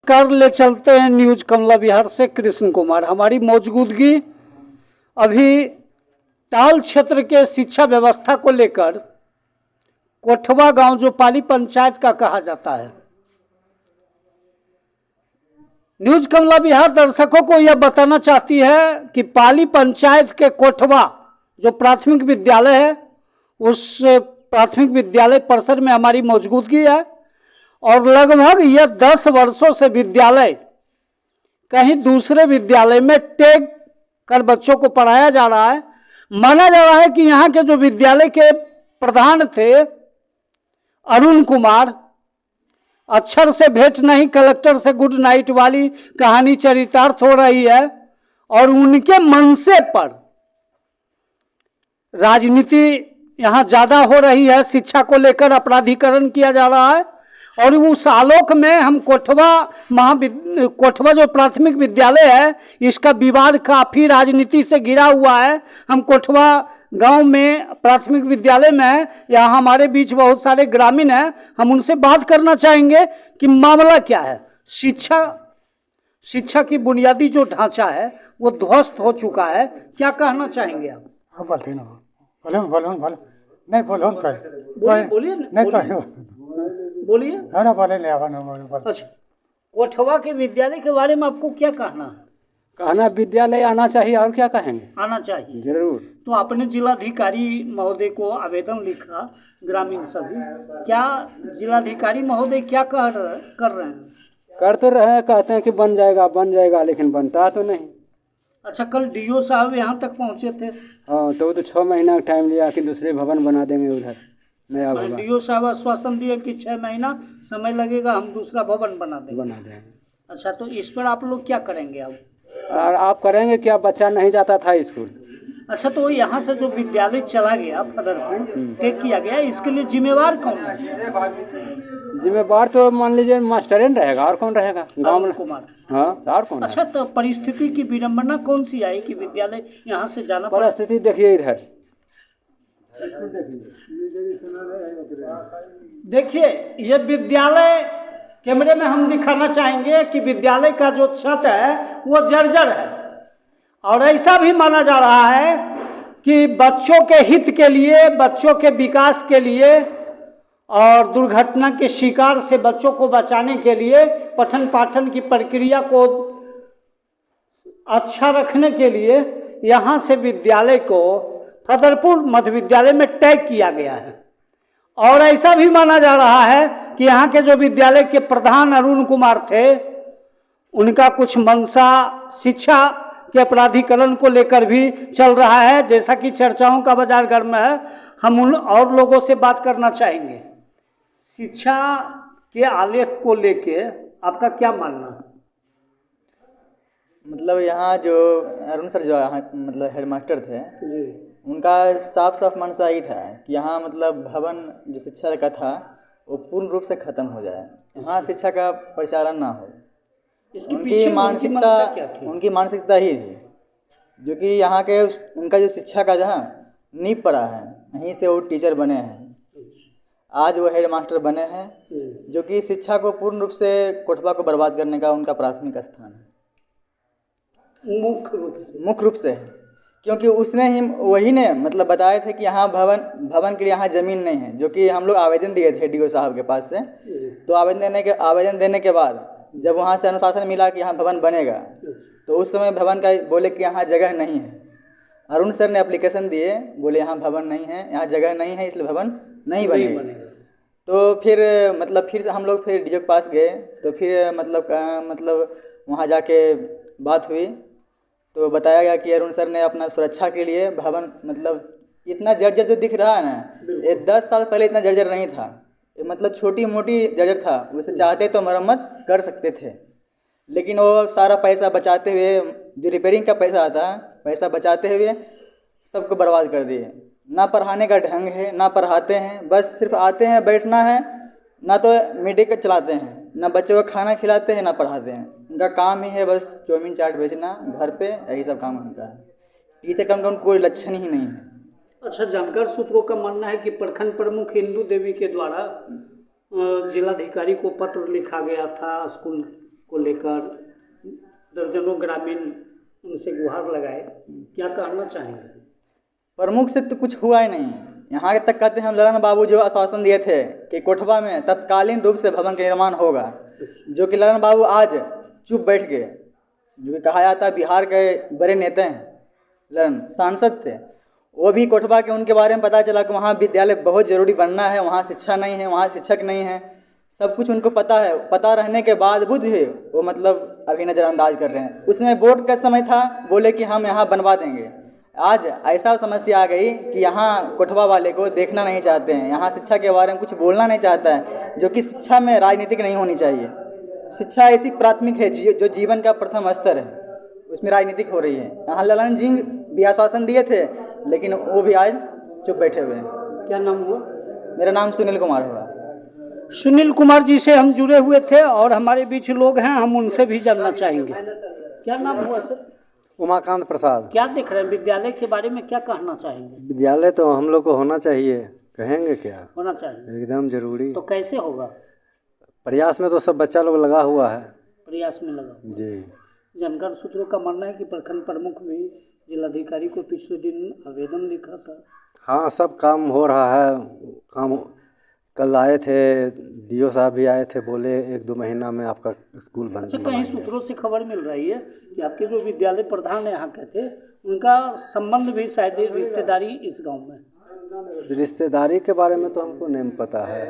कर ले चलते हैं न्यूज कमला विहार से कृष्ण कुमार। हमारी मौजूदगी अभी टाल क्षेत्र के शिक्षा व्यवस्था को लेकर कोठवा गांव जो पाली पंचायत का कहा जाता है, न्यूज कमला विहार दर्शकों को यह बताना चाहती है कि पाली पंचायत के कोठवा जो प्राथमिक विद्यालय है, उस प्राथमिक विद्यालय परिसर में हमारी मौजूदगी है और लगभग यह 10 वर्षों से विद्यालय कहीं दूसरे विद्यालय में टेक कर बच्चों को पढ़ाया जा रहा है। माना जा रहा है कि यहाँ के जो विद्यालय के प्रधान थे अरुण कुमार, अक्षर से भेंट नहीं कलेक्टर से गुड नाइट वाली कहानी चरितार्थ हो रही है और उनके मनसे पर राजनीति यहाँ ज्यादा हो रही है। शिक्षा को लेकर अपराधीकरण किया जा रहा है और उस आलोक में हम कोठवा जो प्राथमिक विद्यालय है, इसका विवाद काफी राजनीति से घिरा हुआ है। हम कोठवा गांव में प्राथमिक विद्यालय में है, यहाँ हमारे बीच बहुत सारे ग्रामीण हैं। हम उनसे बात करना चाहेंगे कि मामला क्या है। शिक्षा की बुनियादी जो ढांचा है वो ध्वस्त हो चुका है, क्या कहना चाहेंगे आप? बोलिए। अच्छा, कोठवा के विद्यालय के बारे में आपको क्या कहना है? कहना विद्यालय आना चाहिए और क्या कहेंगे, आना चाहिए जरूर। तो आपने जिलाधिकारी महोदय को आवेदन लिखा, ग्रामीण सभी, क्या जिलाधिकारी महोदय क्या कर रहे हैं? कर तो रहे हैं, कहते हैं कि बन जाएगा, लेकिन बनता तो नहीं। अच्छा, कल डीओ साहब यहाँ तक पहुँचे थे। हाँ, तो वो तो 6 महीना का टाइम लिया कि दूसरे भवन बना देंगे उधर नया भवन। डीओ साहब आश्वासन दिए कि 6 महीना समय लगेगा, हम दूसरा भवन बना देंगे। अच्छा, तो इस पर आप लोग क्या करेंगे अब? और आप करेंगे क्या? बच्चा नहीं जाता था स्कूल। अच्छा, तो यहाँ से जो विद्यालय चला गया फदरपुर टेक किया गया, इसके लिए जिम्मेवार कौन है? जिम्मेवार तो मान लीजिए मास्टर रहेगा, और कौन रहेगा? गाँव में कुमार। हाँ, और कौन? अच्छा, तो परिस्थिति की विडम्बना कौन सी आई कि विद्यालय यहाँ से जाना? परिस्थिति देखिए इधर, देखिए ये विद्यालय, कैमरे में हम दिखाना चाहेंगे कि विद्यालय का जो छत है वो जर्जर है और ऐसा भी माना जा रहा है कि बच्चों के हित के लिए, बच्चों के विकास के लिए और दुर्घटना के शिकार से बच्चों को बचाने के लिए, पठन पाठन की प्रक्रिया को अच्छा रखने के लिए यहाँ से विद्यालय को फदरपुर मध्य विद्यालय में टैग किया गया है। और ऐसा भी माना जा रहा है कि यहाँ के जो विद्यालय के प्रधान अरुण कुमार थे, उनका कुछ मंशा शिक्षा के अपराधीकरण को लेकर भी चल रहा है, जैसा कि चर्चाओं का बाजार गर्म है। हम उन और लोगों से बात करना चाहेंगे। शिक्षा के आलेख को लेके आपका क्या मानना है? मतलब यहाँ जो अरुण सर जो यहाँ मतलब हेडमास्टर थे, उनका साफ साफ मनसा ही था कि यहाँ मतलब भवन जो शिक्षा का था वो पूर्ण रूप से खत्म हो जाए, यहाँ शिक्षा का प्रचारण ना हो। उनकी मानसिकता ही थी, जो कि यहाँ के उनका जो शिक्षा का जहाँ नींव पड़ा है, यहीं से वो टीचर बने हैं, आज वो हेडमास्टर बने हैं, जो कि शिक्षा को पूर्ण रूप से कोठवा को बर्बाद करने का उनका प्राथमिक स्थान है, मुख्य रूप से। क्योंकि उसने ही वही ने मतलब बताए थे कि यहाँ भवन के लिए यहाँ ज़मीन नहीं है, जो कि हम लोग आवेदन दिए थे डीओ साहब के पास से। तो आवेदन देने के बाद जब वहाँ से अनुशासन मिला कि यहाँ भवन बनेगा, तो उस समय भवन का बोले कि यहाँ जगह नहीं है। अरुण सर ने एप्लीकेशन दिए, बोले यहाँ भवन नहीं है, यहाँ जगह नहीं है, इसलिए भवन नहीं बनेगा। तो फिर हम लोग फिर डीओ के पास गए, तो फिर मतलब वहाँ जाके बात हुई, तो बताया गया कि अरुण सर ने अपना सुरक्षा के लिए भवन मतलब इतना जर्जर जो दिख रहा है ना, ये 10 साल पहले इतना जर्जर नहीं था, ये मतलब छोटी मोटी जर्जर था। वैसे चाहते तो मरम्मत कर सकते थे, लेकिन वो सारा पैसा बचाते हुए, जो रिपेयरिंग का पैसा बचाते हुए सबको बर्बाद कर दिए। ना पढ़ाने का ढंग है, ना पढ़ाते हैं, बस सिर्फ आते हैं बैठना है, ना तो मीडिया चलाते हैं, ना बच्चों को खाना खिलाते हैं, ना पढ़ाते हैं। उनका काम ही है बस चाउमीन चाट बेचना घर पे, यही सब काम उनका है। टीचर का उनका कोई लक्षण ही नहीं है। अच्छा, जानकार सूत्रों का मानना है कि प्रखंड प्रमुख इंदू देवी के द्वारा जिलाधिकारी को पत्र लिखा गया था स्कूल को लेकर दर्जनों ग्रामीण उनसे गुहार लगाए, क्या कहना चाहेंगे? प्रमुख से तो कुछ हुआ ही नहीं। यहाँ तक कहते हैं हम ललन बाबू जो आश्वासन दिए थे कि कोठवा में तत्कालीन रूप से भवन का निर्माण होगा, जो कि ललन बाबू आज चुप बैठ गए। जो कि कहा जाता है बिहार के बड़े नेता हैं, ललन सांसद थे, वो भी कोठवा के उनके बारे में पता चला कि वहाँ विद्यालय बहुत ज़रूरी बनना है, वहाँ शिक्षा नहीं है, वहाँ शिक्षक नहीं है, सब कुछ उनको पता है। पता रहने के बावजूद भी वो मतलब अभी नज़रअंदाज कर रहे हैं। उसमें वोट का समय था, बोले कि हम यहाँ बनवा देंगे। आज ऐसा समस्या आ गई कि यहाँ कोठवा वाले को देखना नहीं चाहते हैं, यहाँ शिक्षा के बारे में कुछ बोलना नहीं चाहता है, जो कि शिक्षा में राजनीतिक नहीं होनी चाहिए। शिक्षा ऐसी प्राथमिक है जो जीवन का प्रथम स्तर है, उसमें राजनीतिक हो रही है। यहाँ ललन जी भी आश्वासन दिए थे, लेकिन वो भी आज चुप बैठे हुए हैं। क्या नाम हुआ? मेरा नाम सुनील कुमार हुआ। सुनील कुमार जी से हम जुड़े हुए थे और हमारे बीच लोग हैं, हम उनसे भी जानना चाहेंगे। क्या नाम हुआ सर? उमाकांत प्रसाद। क्या देख रहे हैं विद्यालय के बारे में, क्या कहना चाहेंगे? विद्यालय तो हम लोग को होना चाहिए, कहेंगे क्या, होना चाहिए। एकदम जरूरी। तो कैसे होगा? प्रयास में तो सब बच्चा लोग लगा हुआ है। प्रयास में लगा। जी। जानकार सूत्रों का मानना है कि प्रखंड प्रमुख भी जिलाधिकारी को पिछले दिन आवेदन लिखा था। हाँ, सब काम हो रहा है। काम कल आए थे, डीओ साहब भी आए थे, बोले 1-2 महीना में आपका स्कूल बन अच्छा, कहीं सूत्रों से खबर मिल रही है कि आपके जो विद्यालय प्रधान यहाँ के थे, उनका संबंध भी शायद रिश्तेदारी इस गांव में। रिश्तेदारी के बारे में तो हमको नहीं पता है।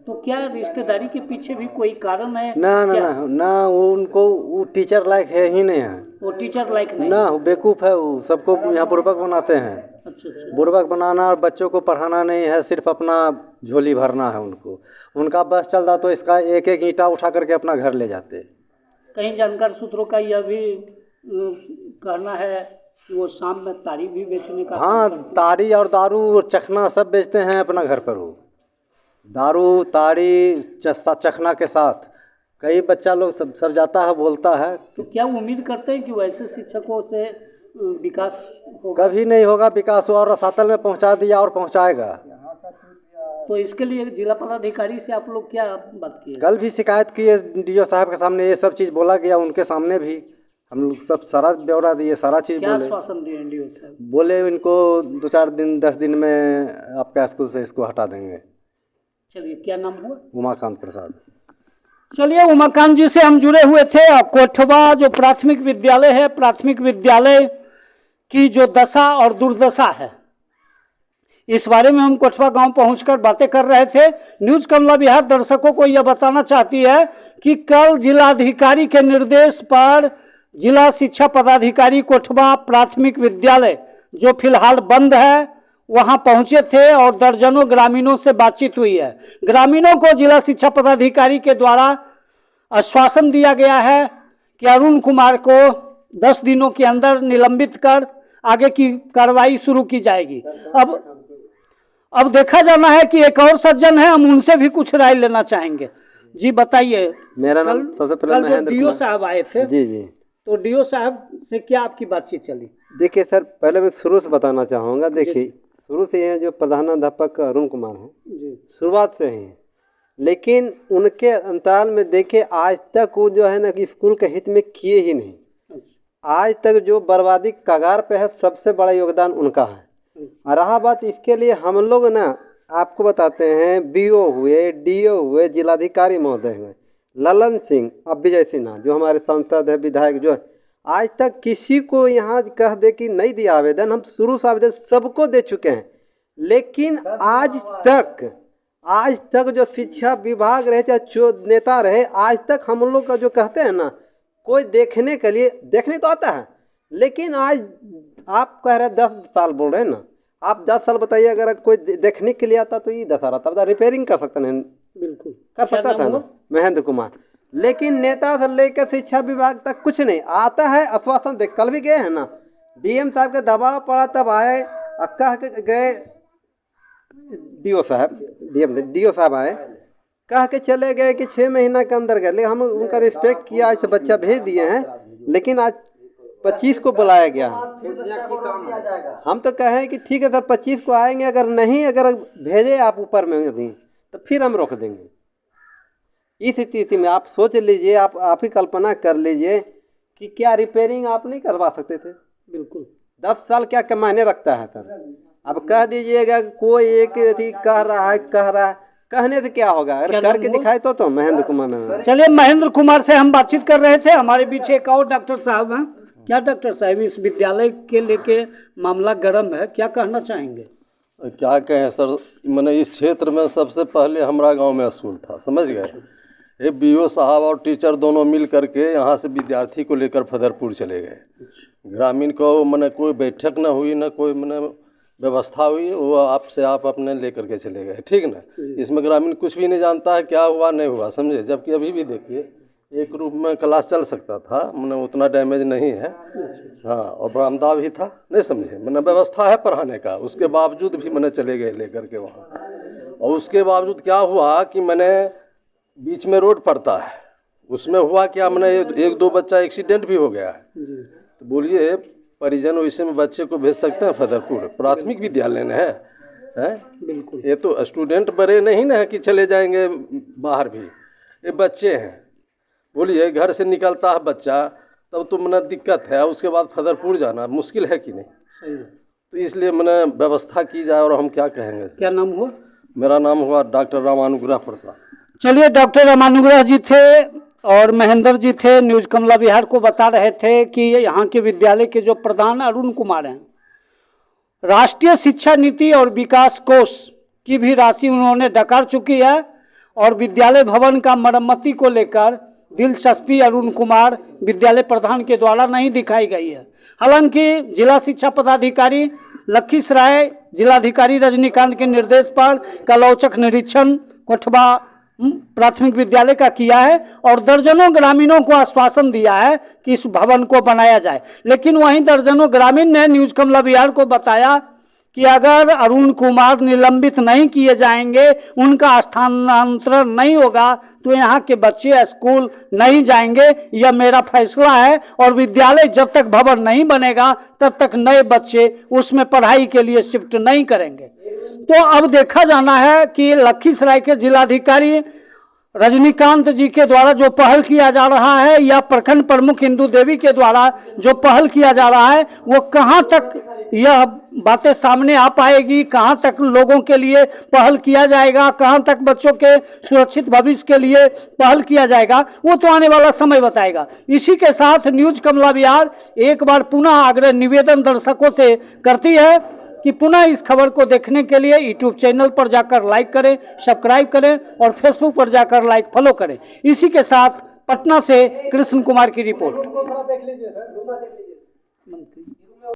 तो क्या रिश्तेदारी के पीछे भी कोई कारण है? ना ना ना ना, वो उनको वो टीचर लायक है ही नहीं है। वो टीचर लायक नहीं ना, वो बेवकूफ़ है, वो सबको यहाँ बुर्बक बनाते हैं। अच्छा अच्छा। बुर्बक बनाना और बच्चों को पढ़ाना नहीं है, सिर्फ अपना झोली भरना है उनको। उनका बस चलता तो इसका एक एक ईंटा उठा करके अपना घर ले जाते। कहीं जानकार सूत्रों का यह भी कहना है कि वो शाम में तारी भी बेचने का। हाँ, तारी और दारू और चखना सब बेचते हैं अपना घर पर। वो दारू तारी चखना के साथ कई बच्चा लोग सब जाता है, बोलता है। तो क्या उम्मीद करते हैं कि वैसे शिक्षकों से विकास होगा? कभी नहीं होगा विकास, और रसातल में पहुंचा दिया और पहुंचाएगा। तो इसके लिए जिला पदाधिकारी से आप लोग क्या बात किए? कल भी शिकायत किए डीओ साहब के सामने, ये सब चीज़ बोला गया, उनके सामने भी हम लोग सब सारा ब्यौरा दिए, सारा चीज़ क्या बोले। आश्वासन दिए डीओ साहब? बोले इनको 2-4 दिन 10 दिन में आपके स्कूल से इसको हटा देंगे। चलिए, क्या नाम हुआ? उमाकांत प्रसाद। चलिए, उमाकांत जी से हम जुड़े हुए थे। और कोठवा जो प्राथमिक विद्यालय है, प्राथमिक विद्यालय की जो दशा और दुर्दशा है, इस बारे में हम कोठवा गांव पहुंचकर बातें कर रहे थे। न्यूज़ कमला बिहार दर्शकों को यह बताना चाहती है कि कल जिलाधिकारी के निर्देश पर जिला शिक्षा पदाधिकारी कोठवा प्राथमिक विद्यालय जो फिलहाल बंद है वहां पहुंचे थे और दर्जनों ग्रामीणों से बातचीत हुई है। ग्रामीणों को जिला शिक्षा पदाधिकारी के द्वारा आश्वासन दिया गया है कि अरुण कुमार को 10 दिनों के अंदर निलंबित कर आगे की कार्रवाई शुरू की जाएगी। अब देखा जाना है कि एक और सज्जन है, हम उनसे भी कुछ राय लेना चाहेंगे। जी बताइए। मेरा नाम सबसे पहले महेंद्र डीओ साहब आए थे। जी जी। तो डीओ साहब से क्या आपकी बातचीत चली? देखिए सर, पहले मैं शुरू से बताना चाहूँगा। देखिए, शुरू से ये जो प्रधानाध्यापक अरुण कुमार हैं, शुरुआत से हैं, लेकिन उनके अंतराल में देखे आज तक वो जो है ना कि स्कूल के हित में किए ही नहीं। आज तक जो बर्बादी कगार पे है, सबसे बड़ा योगदान उनका है। रहा बात इसके लिए हम लोग ना आपको बताते हैं, बीओ हुए, डीओ हुए, जिलाधिकारी महोदय हुए, ललन सिंह, अब विजय सिन्हा जो हमारे सांसद है, विधायक जो है, आज तक किसी को यहाँ कह दे कि नहीं दिया आवेदन। हम शुरू से आवेदन सबको दे चुके हैं, लेकिन आज तक जो शिक्षा विभाग रहे चाहे जो नेता रहे, आज तक हम लोग का जो कहते हैं ना, कोई देखने के लिए देखने तो आता है, लेकिन आज आप कह रहे 10 साल बोल रहे हैं ना, आप 10 साल बताइए, अगर कोई देखने के लिए आता तो ये 10 साल आता, रिपेयरिंग कर सकते हैं, बिल्कुल कर सकता था ना, महेंद्र कुमार। लेकिन नेता से लेकर शिक्षा विभाग तक कुछ नहीं आता है। आश्वासन दे, कल भी गए हैं ना, डीएम साहब के दबाव पड़ा तब आए, कह के गए, डीओ साहब आए, कह के चले गए कि 6 महीना के अंदर गए। लेकिन हम उनका रिस्पेक्ट किया, ऐसे बच्चा भेज दिए हैं, लेकिन आज 25 को बुलाया गया। हम तो कहें कि ठीक है सर 25 को आएंगे, अगर नहीं, अगर भेजे आप ऊपर में यदि, तो फिर हम रोक देंगे। इस स्थिति में आप सोच लीजिए, आप ही कल्पना कर लीजिए कि क्या रिपेयरिंग आप नहीं करवा सकते थे? बिल्कुल 10 साल क्या मायने रखता है सर? अब कह दीजिएगा कोई एक अथी कह रहा है, कहने से क्या होगा? अगर करके दिखाए तो महेंद्र कुमार में। चलिए, महेंद्र कुमार से हम बातचीत कर रहे थे। हमारे बीच एक और डॉक्टर साहब हैं। क्या डॉक्टर साहब, इस विद्यालय के लेके मामला गर्म है, क्या कहना चाहेंगे? क्या कहें सर, मैंने इस क्षेत्र में सबसे पहले हमारा गांव में स्कूल था, समझ गए। ये बीओ साहब और टीचर दोनों मिल करके यहाँ से विद्यार्थी को लेकर फदरपुर चले गए। ग्रामीण को मैंने कोई बैठक न हुई, न कोई मैंने व्यवस्था हुई, वो आपसे आप अपने लेकर के चले गए, ठीक ना। इसमें ग्रामीण कुछ भी नहीं जानता है क्या हुआ नहीं हुआ, समझे। जबकि अभी भी देखिए एक रूप में क्लास चल सकता था, मैंने उतना डैमेज नहीं है। हाँ, और बरामदा भी था, नहीं समझे। मैंने व्यवस्था है पढ़ाने का, उसके बावजूद भी मैंने चले गए लेकर के वहाँ। और उसके बावजूद क्या हुआ कि मैंने बीच में रोड पड़ता है, उसमें हुआ क्या, मैंने 1-2 बच्चा एक्सीडेंट भी हो गया है। तो बोलिए परिजन वैसे में बच्चे को भेज सकते हैं फदरपुर? प्राथमिक विद्यालय में है? बिल्कुल, ये तो स्टूडेंट बड़े नहीं ना है कि चले जाएंगे बाहर भी, ये बच्चे हैं। बोलिए घर से निकलता है बच्चा तब तो मैंने दिक्कत है, उसके बाद फदरपुर जाना मुश्किल है कि नहीं? सही है। तो इसलिए मैंने व्यवस्था की जाए। और हम क्या कहेंगे। क्या नाम हुआ? मेरा नाम हुआ डॉक्टर रामानुग्रह प्रसाद। चलिए, डॉक्टर रामानुग्रह जी थे और महेंद्र जी थे, न्यूज कमला बिहार को बता रहे थे कि यहाँ के विद्यालय के जो प्रधान अरुण कुमार हैं, राष्ट्रीय शिक्षा नीति और विकास कोष की भी राशि उन्होंने डकार चुकी है और विद्यालय भवन का मरम्मती को लेकर दिलचस्पी अरुण कुमार विद्यालय प्रधान के द्वारा नहीं दिखाई गई है। हालांकि जिला शिक्षा पदाधिकारी लखीसराय जिलाधिकारी रजनीकांत के निर्देश पर कल औचक निरीक्षण कोठवा प्राथमिक विद्यालय का किया है और दर्जनों ग्रामीणों को आश्वासन दिया है कि इस भवन को बनाया जाए। लेकिन वहीं दर्जनों ग्रामीण ने न्यूज कमला बिहार को बताया कि अगर अरुण कुमार निलंबित नहीं किए जाएंगे, उनका स्थानांतरण नहीं होगा, तो यहाँ के बच्चे स्कूल नहीं जाएंगे। यह मेरा फैसला है और विद्यालय जब तक भवन नहीं बनेगा तब तक नए बच्चे उसमें पढ़ाई के लिए शिफ्ट नहीं करेंगे। तो अब देखा जाना है कि लखीसराय के जिलाधिकारी रजनीकांत जी के द्वारा जो पहल किया जा रहा है या प्रखंड प्रमुख इंदू देवी के द्वारा जो पहल किया जा रहा है, वो कहाँ तक यह बातें सामने आ पाएगी, कहाँ तक लोगों के लिए पहल किया जाएगा, कहाँ तक बच्चों के सुरक्षित भविष्य के लिए पहल किया जाएगा, वो तो आने वाला समय बताएगा। इसी के साथ न्यूज कमला बिहार एक बार पुनः आग्रह निवेदन दर्शकों से करती है कि पुनः इस खबर को देखने के लिए यूट्यूब चैनल पर जाकर लाइक करें, सब्सक्राइब करें और फेसबुक पर जाकर लाइक फॉलो करें। इसी के साथ पटना से कृष्ण कुमार की रिपोर्ट।